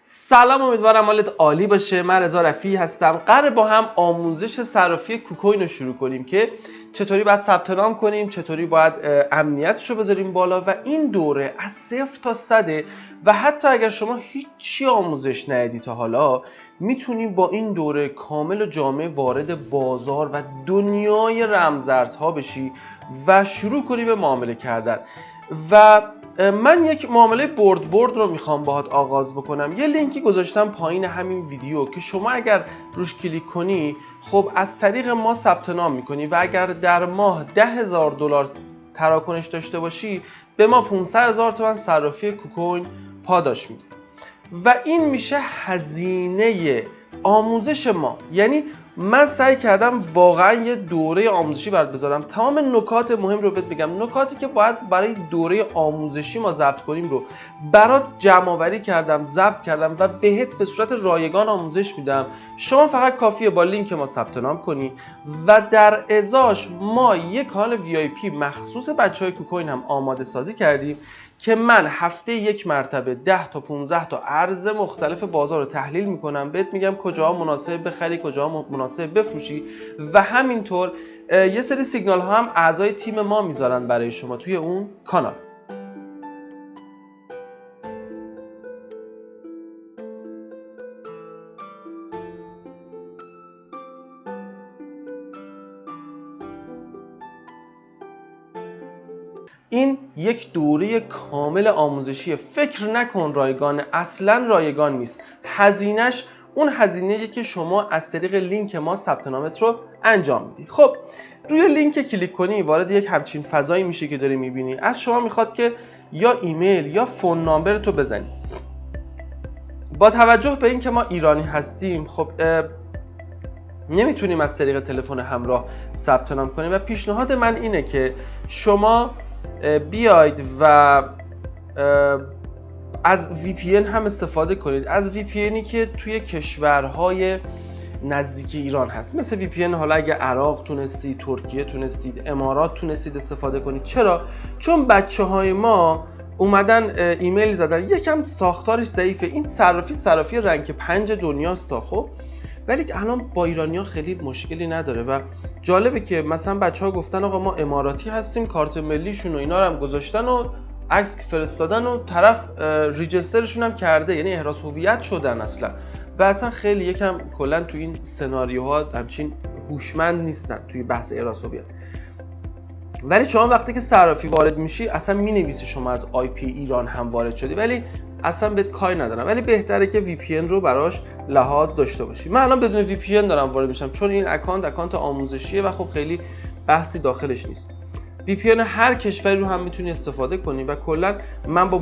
سلام، امیدوارم حالت عالی باشه. من رضا رفیعی هستم. قراره با هم آموزش صرافی کوکوین رو شروع کنیم که چطوری باید ثبت نام کنیم، چطوری باید امنیتش رو بذاریم بالا و این دوره از 0 تا 100 و حتی اگر شما هیچی آموزش ندیدی تا حالا میتونیم با این دوره کامل و جامع وارد بازار و دنیای رمزارزها بشی و شروع کنی به معامله کردن. و من یک معامله برد رو میخوام باهات آغاز بکنم. یه لینکی گذاشتم پایین همین ویدیو که شما اگر روش کلیک کنی خب از طریق ما ثبت نام میکنی و اگر در ماه $10,000 تراکنش داشته باشی به ما 500,000 تومان صرافی کوکوین پاداش میدی و این میشه هزینه آموزش ما. یعنی من سعی کردم واقعا یه دوره آموزشی برات بذارم، تمام نکات مهم رو بهت بگم، نکاتی که باید برای دوره آموزشی ما ضبط کنیم رو برات جمع آوری کردم، ضبط کردم و بهت به صورت رایگان آموزش میدم. شما فقط کافیه با لینک ما ثبت نام کنی و در ازاش ما یک کانال VIP مخصوص بچهای کوکوین هم آماده سازی کردیم که من هفته یک مرتبه 10 تا 15 تا ارز مختلف بازار رو تحلیل میکنم، بهت میگم کجاها مناسب بخری، کجاها مناسب بفروشی و همینطور یه سری سیگنال ها هم اعضای تیم ما میذارن برای شما توی اون کانال. این یک دوره کامل آموزشیه. فکر نکن رایگانه، اصلا رایگان نیست. هزینهش اون هزینه‌ای که شما از طریق لینک ما ثبت نامت رو انجام میدی. خب روی لینک کلیک کنی وارد یک همچین فضایی میشه که داری میبینی. از شما میخواد که یا ایمیل یا فون نامبر تو بزنی. با توجه به اینکه ما ایرانی هستیم خب نمیتونیم از طریق تلفن همراه ثبت نام کنیم و پیشنهاد من اینه که شما بیاید و از VPN هم استفاده کنید، از VPNی که توی کشورهای نزدیک ایران هست، مثل VPN حالا اگه عراق تونستید، ترکیه تونستید، امارات تونستید استفاده کنید. چرا؟ چون بچه های ما اومدن ایمیل زدن، یکم ساختارش ضعیفه. این صرافی رنک 5 دنیاست تا خب، ولی الان با ایرانی‌ها خیلی مشکلی نداره و جالبه که مثلا بچه‌ها گفتن آقا ما اماراتی هستیم، کارت ملیشون و اینا رو هم گذاشتن و عکس فرستادن و طرف ریجسترشون هم کرده، یعنی احراز هویت شدن اصلا و اصلا خیلی یکم کلا تو این سناریوها همچین هوشمند نیستن توی بحث احراز هویت. ولی شما وقتی که صرافی وارد میشی اصلا مینویسه شما از IP ایران هم وارد شدی، ولی اصلا بهت کاری ندارم، ولی بهتره که VPN رو براش لحاظ داشته باشی. من الان بدون VPN دارم وارد میشم چون این اکانت آموزشیه و خب خیلی بحثی داخلش نیست. VPN هر کشوری رو هم میتونی استفاده کنی و کلا من با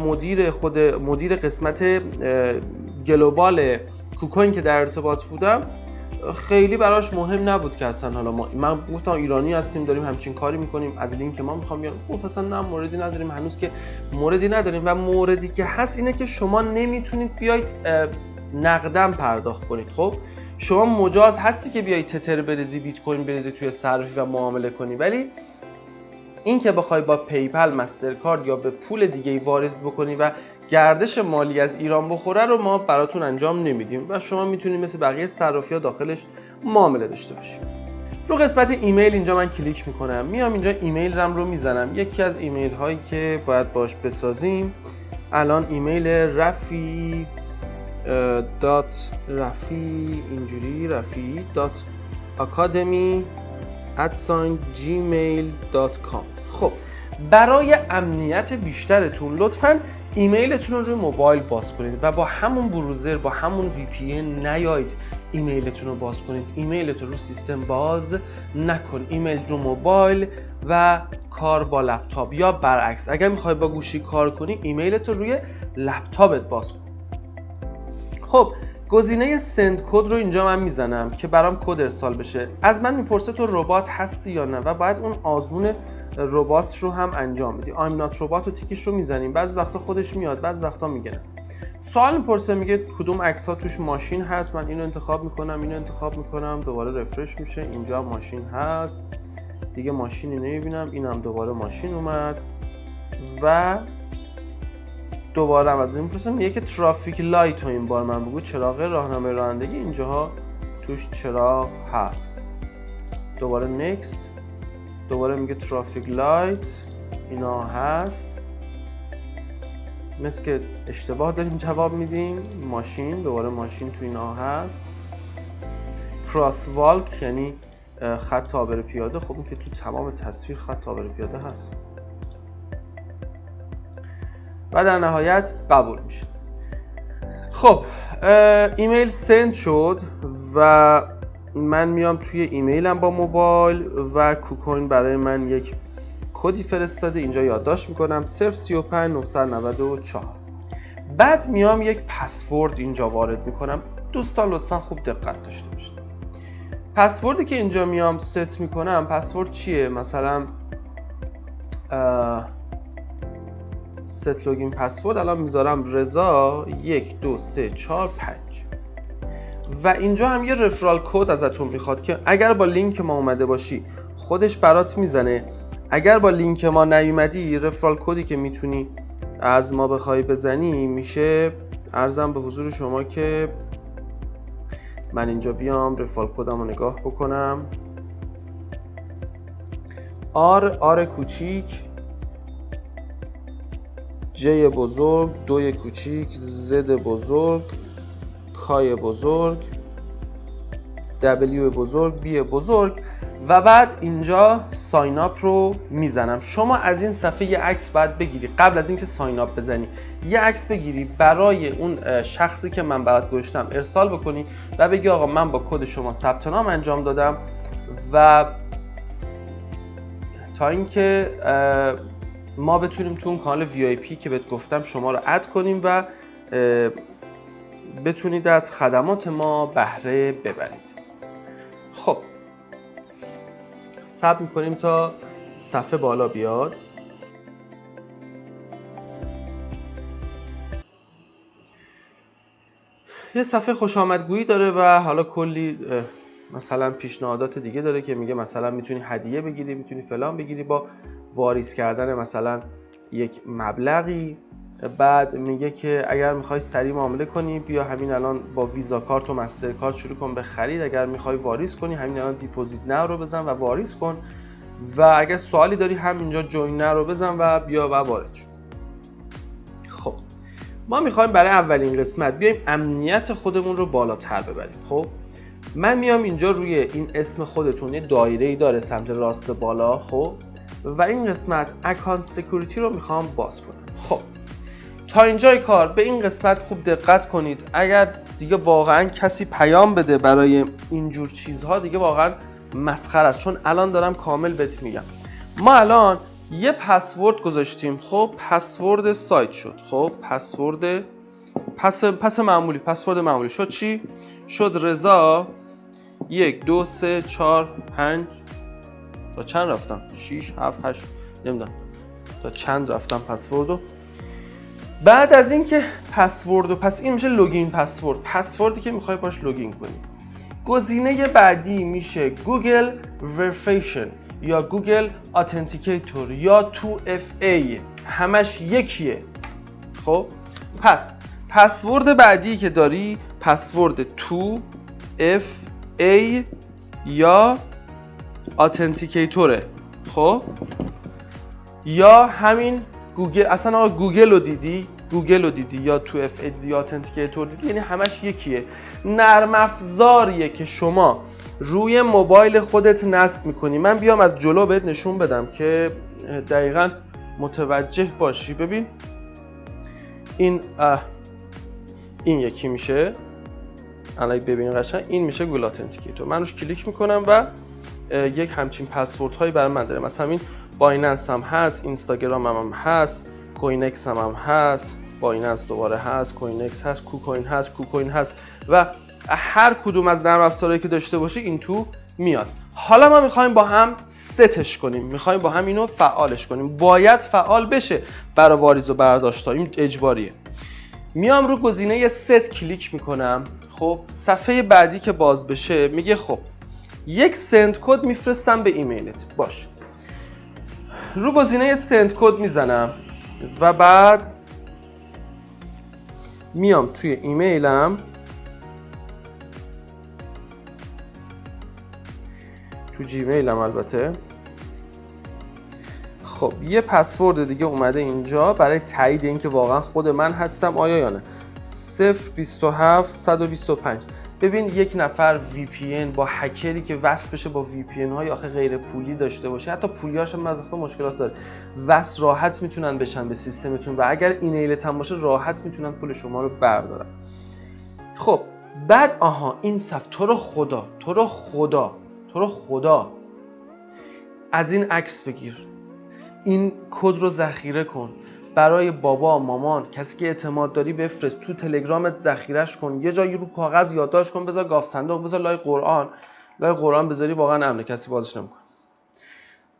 مدیر قسمت گلوبال کوکوین که در ارتباط بودم خیلی براش مهم نبود که اصلا حالا من گفتم ایرانی هستیم داریم همچین کاری میکنیم، از لینک ما میخوام بیارم. گفت اصلا نه موردی نداریم، هنوز که موردی نداریم و موردی که هست اینه که شما نمیتونید بیاید نقدن پرداخت کنید. خب شما مجاز هستی که بیاید تتر بریزی، بیت کوین بریزی توی صرافی و معامله کنی، ولی این که بخوای با پیپل، مسترکارد یا به پول دیگه‌ای وارد بکنی و گردش مالی از ایران بخوره رو ما براتون انجام نمیدیم و شما میتونید مثل بقیه صرافی‌ها داخلش معامله داشته باشید. رو قسمت ایمیل اینجا من کلیک میکنم، میام اینجا ایمیل رو میزنم. یکی از ایمیل هایی که باید باش بسازیم الان ایمیل رفی اینجوری rafi.academy@gmail.com. خب برای امنیت بیشترتون لطفاً ایمیلتون رو روی موبایل باز کنید و با همون بروزر، با همون VPN نیاید ایمیلتون رو باز کنید. ایمیلتون رو سیستم باز نکن، ایمیل رو موبایل و کار با لپتاپ یا برعکس. اگر میخوای با گوشی کار کنی ایمیلتون روی لپتاپت باز کن. خب گزینه سند کد رو اینجا من میزنم که برام کد ارسال بشه. از من میپرسه تو ربات هستی یا نه و باید اون آزمون ربات رو هم انجام بدی. I'm not robot و تیکش رو میزنیم. بعضی وقتا خودش میاد، بعضی وقتا میگه نه. سوال میپرسه میگه کدوم عکس ها توش ماشین هست. من اینو انتخاب میکنم، اینو انتخاب میکنم، دوباره رفرش میشه، اینجا ماشین هست، دیگه ماشینی نمیبینم، اینم دوباره ماشین اومد و دوباره از این میپرسم، میگه که ترافیک لایت رو این بار من بگو، چراغ راهنمای رانندگی اینجاها توش چراغ هست. دوباره نکست، دوباره میگه ترافیک لایت اینا هست، مثل که اشتباه داریم جواب میدیم. ماشین، دوباره ماشین تو اینا هست. کراس والک یعنی خط عابر پیاده، خب این که تو تمام تصویر خط عابر پیاده هست. و در نهایت قبول میشه. خب ایمیل سند شد و من میام توی ایمیلم با موبایل و کوکوین برای من یک کدی فرستاده، اینجا یادداشت میکنم 035994. بعد میام یک پسورد اینجا وارد میکنم. دوستان لطفا خوب دقت داشته باشید. پسوردی که اینجا میام ست میکنم، پسورد چیه؟ مثلا ست لوگین پسورد الان میذارم رضا 1 2 3 4 5 و اینجا هم یه رفرال کد ازتون میخواد که اگر با لینک ما اومده باشی خودش برات میزنه، اگر با لینک ما نیومدی رفرال کدی که میتونی از ما بخوای بزنی میشه، عرضم به حضور شما که من اینجا بیام رفرال کدمو نگاه بکنم. آر کوچیک، جی بزرگ، دوی کوچیک، زد بزرگ، کای بزرگ، دبلیو بزرگ، بی بزرگ و بعد اینجا ساین اپ رو میزنم. شما از این صفحه یه عکس باید بگیری قبل از اینکه ساین اپ بزنی، یه عکس بگیری برای اون شخصی که من برات گذاشتم ارسال بکنی و بگی آقا من با کد شما ثبت نام انجام دادم و تا اینکه ما بتونیم تو اون کانال VIP که بهت گفتم شما رو اد کنیم و بتونید از خدمات ما بهره ببرید. خب صبر میکنیم تا صفحه بالا بیاد. یه صفحه خوش آمدگویی داره و حالا کلی مثلا پیشنهادات دیگه داره که میگه مثلا میتونی هدیه بگیری، میتونی فلان بگیری با واریز کردن مثلا یک مبلغی. بعد میگه که اگر میخوای سریع معامله کنی بیا همین الان با ویزا کارت و مستر کارت شروع کن به خرید. اگر میخوای واریز کنی همین الان دیپوزیت ناو رو بزن و واریز کن و اگر سوالی داری همینجا جوین ناو رو بزن و بیا و وارد شو. خب ما میخوایم برای اولین قسمت بیایم امنیت خودمون رو بالاتر ببریم. خب من میام اینجا روی این اسم خودتون یه دایره‌ای داره سمت راست بالا. خب و این قسمت اکانت سکیوریتی رو میخوام باز کنم. خب تا اینجای کار به این قسمت خوب دقت کنید. اگر دیگه واقعا کسی پیام بده برای اینجور چیزها دیگه واقعا مسخره است، چون الان دارم کامل بهت میگم. ما الان یه پسورد گذاشتیم. خب پسورد سایت شد. خب پسورد پسورد معمولی شد. چی شد؟ رضا 1 2 3 4 5 تا چند رفتم؟ 6 7 8 نمیدونم تا چند رفتم پسوردو. بعد از اینکه پسوردو پس این میشه لوگین پسوردی که میخوای باش لوگین کنی. گزینه بعدی میشه گوگل ورفیشن یا گوگل اتنتیکیتور یا 2FA، همش یکیه. خب پس پسورد بعدی که داری پسورد 2FA یا اتنتیکیتوره. خب یا همین گوگل، اصلا آقا گوگل رو دیدی یا 2FA یا اتنتیکیتور دیدی، یعنی همش یکیه. نرم افزاریه که شما روی موبایل خودت نصب میکنی. من بیام از جلو بهت نشون بدم که دقیقاً متوجه باشی. ببین این یکی میشه، الان ببین قشنگ این میشه گوگل اتنتیکیتور. من روش کلیک میکنم و یک همچین پسورد هایی برای من داره. مثلا این بایننس هم هست، اینستاگرام هم هست، کوینکس هم هست، بایننس دوباره هست، کوینکس هست، کوکوین هست و هر کدوم از نرم افزارهایی که داشته باشی این تو میاد. حالا ما میخوایم با هم ستش کنیم، میخوایم با هم اینو فعالش کنیم. باید فعال بشه برای واریز و برداشت‌ها، این اجباریه. میام رو گزینه ست کلیک میکنم. خب صفحه بعدی که باز بشه میگه خب یک سند کد میفرستم به ایمیلت. باش رو گزینه سند کد میزنم و بعد میام توی ایمیلم، تو جیمیلم البته. خب یه پسورد دیگه اومده اینجا برای تایید اینکه واقعا خود من هستم آیا یا نه. 027 125. ببین یک نفر VPN با هکری که وصل بشه با VPN های آخه غیر پولی داشته باشه، حتی پولیاش هم از وقتا مشکلات داره، وصل راحت میتونن بشن به سیستمتون و اگر ایمیلت هم باشه راحت میتونن پول شما رو بردارن. خب بعد این صف تو رو خدا از این عکس بگیر، این کد رو ذخیره کن، برای بابا، مامان، کسی که اعتماد داری بفرست، تو تلگرامت ذخیره‌اش کن، یه جایی رو کاغذ یادداشت کن، بذار گاف صندوق، بذار لای قرآن بذاری واقعا امنه، کسی بازش نمیکنه.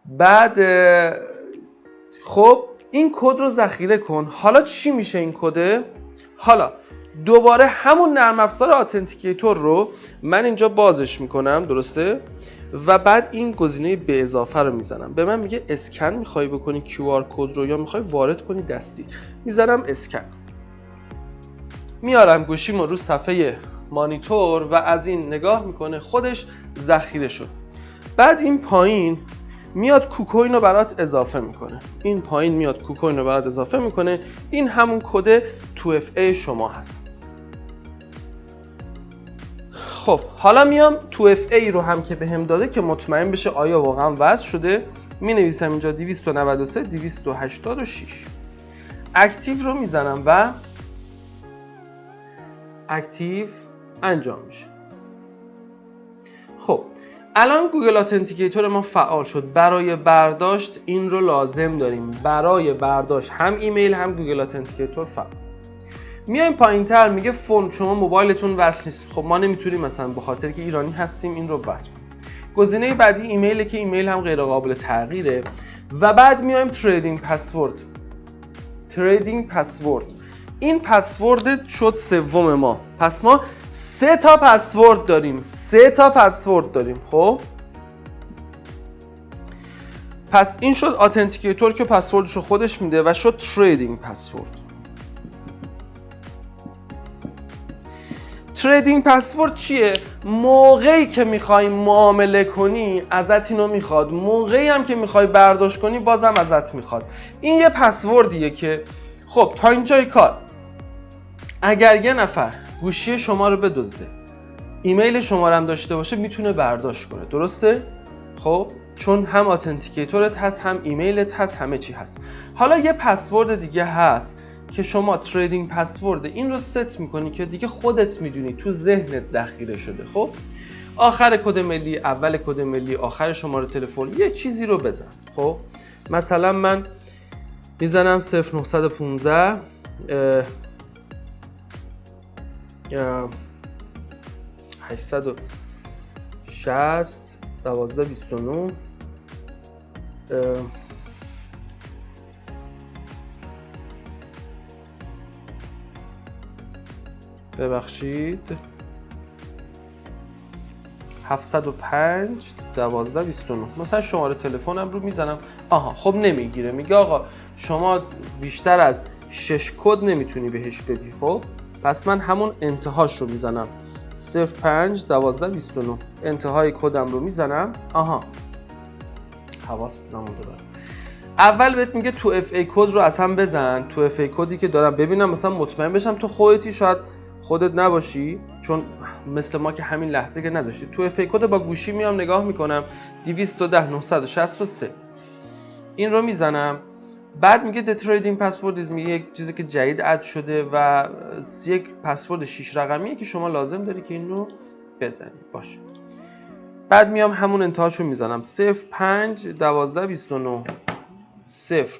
بعد خب این کد رو ذخیره کن. حالا چی میشه این کده؟ حالا دوباره همون نرم افزار اتنتیکیتور رو من اینجا بازش میکنم، درسته؟ و بعد این گزینه به اضافه رو میزنم. به من میگه اسکن میخوای بکنی QR کد رو یا میخوای وارد کنی دستی. میزنم اسکن. میارم گوشیمو رو صفحه مانیتور و از این نگاه میکنه، خودش ذخیره شد. بعد این پایین میاد کوکوین رو برات اضافه میکنه. این همون کد 2FA شما هست. خب حالا میام 2FA رو هم که بهم داده که مطمئن بشه آیا واقعا وصل شده، می نویسم اینجا 293 286. اکتیو رو میزنم و اکتیو انجام میشه. خب الان گوگل اتنتیکیتور ما فعال شد. برای برداشت این رو لازم داریم. برای برداشت هم ایمیل هم گوگل اتنتیکیتور فعال. میایم پایینتر میگه فون، شما موبایلتون وصل نیست. خب ما نمیتونیم مثلا به خاطر که ایرانی هستیم این رو وصل کنیم. گزینه بعدی ایمیله که ایمیل هم غیر قابل تغییره. و بعد میایم تریدینگ پسورد. این پسورد شد سوم ما. پس ما 3 تا پسورد داریم. خب پس این شد اتنتیکیتور که پسوردش رو خودش میده و شد تریدینگ پسورد. تریدینگ پسورد چیه؟ موقعی که میخوای معامله کنی ازت اینو میخواد، موقعی هم که میخوای برداشت کنی بازم ازت میخواد. این یه پسوردیه که خب تا اینجای کار اگر یه نفر گوشی شما رو بدزده، ایمیل شما رو هم داشته باشه، میتونه برداشت کنه، درسته؟ خب چون هم اتنتیکیتورت هست، هم ایمیلت هست، همه چی هست. حالا یه پسورد دیگه هست که شما تریدینگ پسورد این رو ست میکنی که دیگه خودت میدونی، تو ذهنت ذخیره شده. خب آخر کد ملی، اول کد ملی، آخر شماره تلفن، یه چیزی رو بزن. خب مثلا من میزنم 0915 860 1229 ببخشید 705 1229 مثلا شماره تلفنم رو میزنم. خب نمیگیره، میگه آقا شما بیشتر از 6 کد نمیتونی بهش بدی. خب پس من همون انتهاش رو میزنم 05 1229 انتهای کدم رو میزنم. حواس نمونده دارم. اول بهت میگه 2FA کد رو اصلا بزن. 2FA کدی که دارم ببینم مثلا مطمئن بشم تو خودتی، شاید خودت نباشی چون مثل ما که همین لحظه که نذاشتی. 2FA کد با گوشی میام نگاه میکنم 210 963 این رو میزنم. بعد میگه the trading password میگه یک چیزی که جدید اد شده و یک پسورد 6 رقمیه که شما لازم داری که اینو بزنی. باشه. بعد میام همون انتهاشو میزنم 05 1229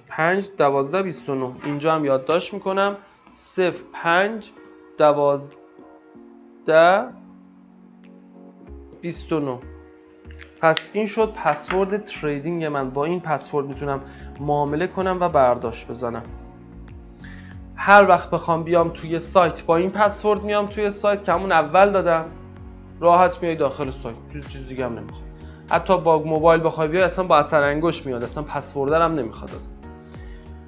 05 1229 اینجا هم یادداشت میکنم 05 1229. پس این شد پسورد تریدینگ من. با این پسورد میتونم معامله کنم و برداشت بزنم. هر وقت بخوام بیام توی سایت با این پسورد میام توی سایت که همون اول دادم، راحت میای داخل سایت، چیز دیگه هم نمیخوام. حتی با موبایل بخوای بیای اصلا با اثر انگشت میاد، اصلا پسورد هم نمیخواد.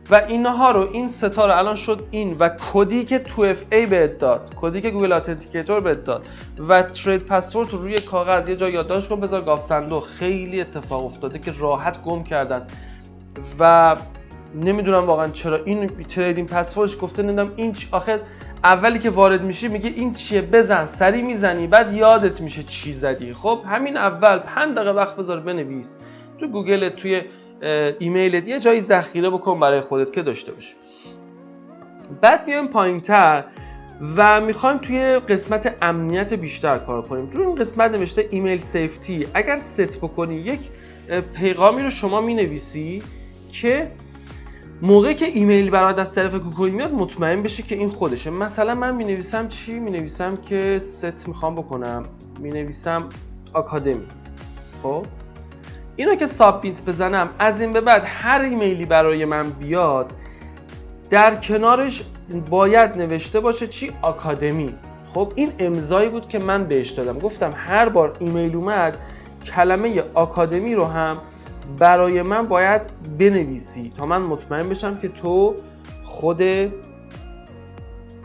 و اینها رو این ستا رو الان شد این و کدی که 2FA بهت داد، کدی که گوگل اتنتیکیتور بهت داد و ترید پسورد رو روی کاغذ یه جا یادداشت کن بذار گاف صندوق. خیلی اتفاق افتاده که راحت گم کردن و نمیدونم واقعا چرا این تریدینگ پسوردش گفته نمیدونم این آخه اولی که وارد میشی میگه این چیه بزن، سری میزنی بعد یادت میشه چی زدی. خب همین اول 5 دقیقه وقت بذار بنویس تو گوگل، توی ایمیلت یه جایی ذخیره بکن برای خودت که داشته باشی. بعد بیایم پایینتر و میخوایم توی قسمت امنیت بیشتر کار کنیم. روی این قسمت نوشته ایمیل سیفتی. اگر ست بکنی یک پیغامی رو شما مینویسی که موقعی که ایمیل برات از طرف کوکوین میاد مطمئن بشی که این خودشه. مثلا من مینویسم چی؟ مینویسم که ست میخوام بکنم، مینویسم آکادمی. خب اینو که سابمیت بزنم از این به بعد هر ایمیلی برای من بیاد در کنارش باید نوشته باشه چی؟ آکادمی. خب این امضایی بود که من بهش دادم، گفتم هر بار ایمیل اومد کلمه آکادمی رو هم برای من باید بنویسی تا من مطمئن بشم که تو خود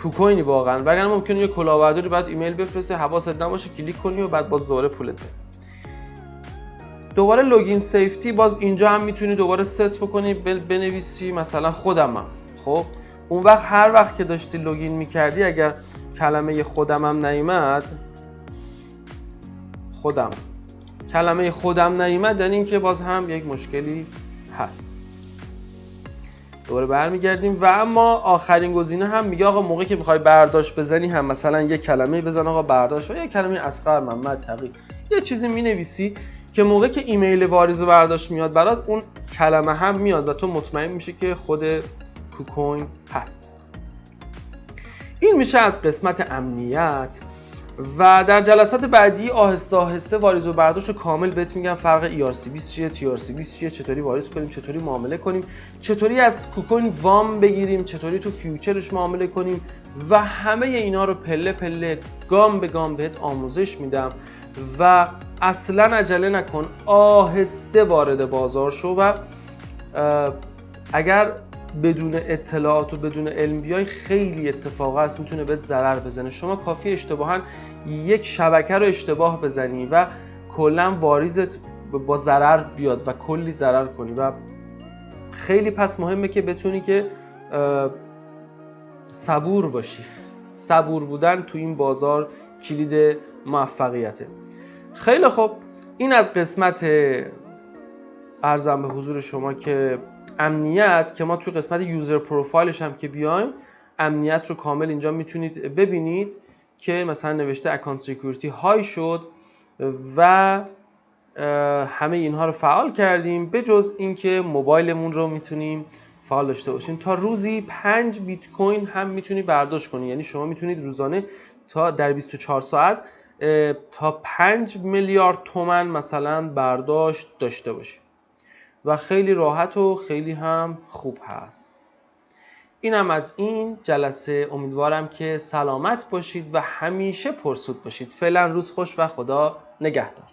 کوکوینی واقعا، وگرنه ممکنه یه کلاهبرداری بعد ایمیل بفرسته حواست نباشه کلیک کنی و بعد باز دوباره پولت بده. دوباره لوگین سیفتی، باز اینجا هم میتونی دوباره ست بکنی بنویسی مثلا خودمم. خب اون وقت هر وقت که داشتی لوگین میکردی اگر کلمه خودمم نیومد، کلمه خودم نیومد یعنی اینکه باز هم یک مشکلی هست. دوباره برمیگردیم و اما آخرین گزینه هم میگه آقا موقعی که میخوای برداشت بزنی هم مثلا یک کلمه بزن آقا برداشت، و یک کلمه اصغر محمد تقی یه چیزی مینویسی که موقعی که ایمیل واریز و برداشت میاد برات اون کلمه هم میاد و تو مطمئن میشی که خود کوکوین هست. این میشه از قسمت امنیت و در جلسات بعدی آهسته آهسته واریز و برداشت رو کامل بهت میگم فرق ERC20 چیه، TRC20 چیه، چطوری واریز کنیم، چطوری معامله کنیم، چطوری از کوکوین وام بگیریم، چطوری تو فیوچرش معامله کنیم و همه اینا رو پله پله گام به گام بهت آموزش میدم و اصلا عجله نکن، آهسته وارد بازار شو و اگر بدون اطلاعات و بدون علم بیای خیلی اتفاقا هست میتونه بهت ضرر بزنه. شما کافی اشتباهاً یک شبکه رو اشتباه بزنی و کلا واریزت با ضرر بیاد و کلی ضرر کنی و خیلی پس مهمه که بتونی که صبور باشی. صبور بودن تو این بازار کلید موفقیته. خیلی خوب، این از قسمت عرضم به حضور شما که امنیت، که ما توی قسمت یوزر پروفایلش هم که بیایم امنیت رو کامل اینجا میتونید ببینید که مثلا نوشته اکانت سکیوریتی های شد و همه اینها رو فعال کردیم، به جز اینکه موبایلمون رو میتونیم فعال داشته باشیم. تا روزی 5 بیت کوین هم میتونی برداشت کنی، یعنی شما میتونید روزانه تا در 24 ساعت تا 5 میلیارد تومان مثلا برداشت داشته باشید و خیلی راحت و خیلی هم خوب هست. اینم از این جلسه. امیدوارم که سلامت باشید و همیشه پرسود باشید. فعلا روز خوش و خدا نگهدار.